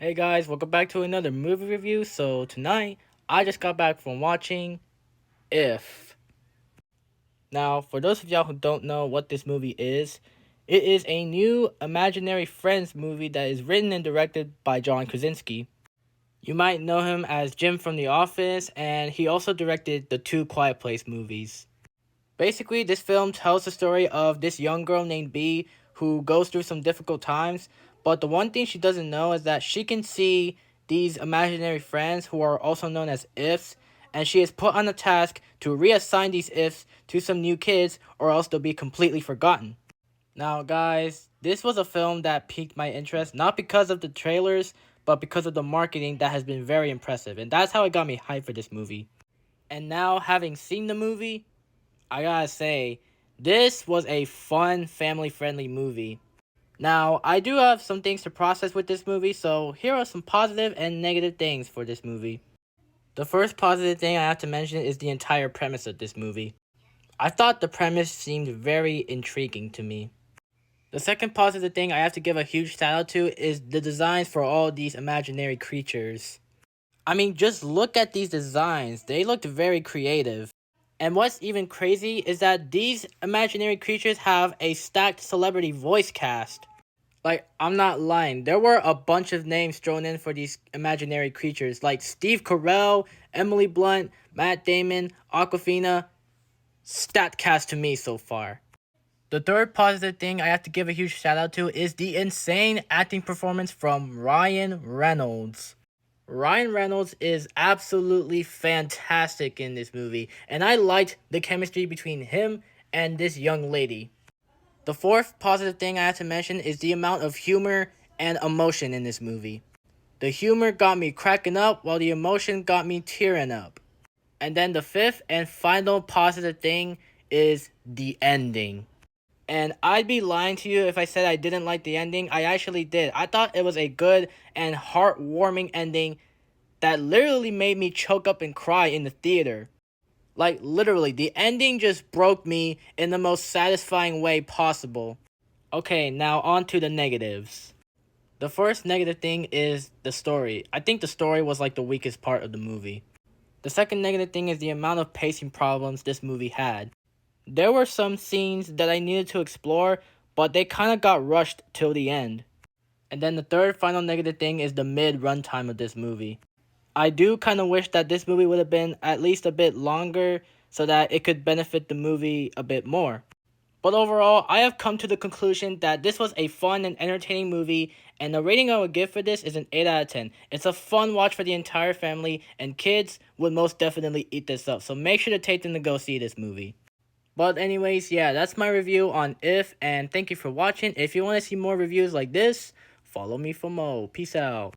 Hey guys, welcome back to another movie review. So tonight, I just got back from watching If. Now, for those of y'all who don't know what this movie is, it is a new imaginary friends movie that is written and directed by John Krasinski. You might know him as Jim from The Office, and he also directed the two Quiet Place movies. Basically, this film tells the story of this young girl named B who goes through some difficult times, but the one thing she doesn't know is that she can see these imaginary friends who are also known as ifs, and she is put on the task to reassign these ifs to some new kids or else they'll be completely forgotten. Now, guys, this was a film that piqued my interest not because of the trailers, but because of the marketing that has been very impressive, and that's how it got me hyped for this movie. And now, having seen the movie, I gotta say, this was a fun, family friendly movie. Now, I do have some things to process with this movie, so here are some positive and negative things for this movie. The first positive thing I have to mention is the entire premise of this movie. I thought the premise seemed very intriguing to me. The second positive thing I have to give a huge shout out to is the designs for all these imaginary creatures. I mean, just look at these designs, they looked very creative. And what's even crazy is that these imaginary creatures have a stacked celebrity voice cast. Like, I'm not lying. There were a bunch of names thrown in for these imaginary creatures, like Steve Carell, Emily Blunt, Matt Damon, Aquafina. Stat cast to me so far. The third positive thing I have to give a huge shout out to is the insane acting performance from Ryan Reynolds. Ryan Reynolds is absolutely fantastic in this movie, and I liked the chemistry between him and this young lady. The fourth positive thing I have to mention is the amount of humor and emotion in this movie. The humor got me cracking up, while the emotion got me tearing up. And then the fifth and final positive thing is the ending. And I'd be lying to you if I said I didn't like the ending. I actually did. I thought it was a good and heartwarming ending that literally made me choke up and cry in the theater. Like, literally, the ending just broke me in the most satisfying way possible. Okay, now on to the negatives. The first negative thing is the story. I think the story was like the weakest part of the movie. The second negative thing is the amount of pacing problems this movie had. There were some scenes that I needed to explore, but they kind of got rushed till the end. And then the third final negative thing is the mid runtime of this movie. I do kind of wish that this movie would have been at least a bit longer so that it could benefit the movie a bit more. But overall, I have come to the conclusion that this was a fun and entertaining movie, and the rating I would give for this is an 8 out of 10. It's a fun watch for the entire family, and kids would most definitely eat this up, so make sure to take them to go see this movie. But anyways, yeah, that's my review on If, and thank you for watching. If you want to see more reviews like this, follow me for more. Peace out.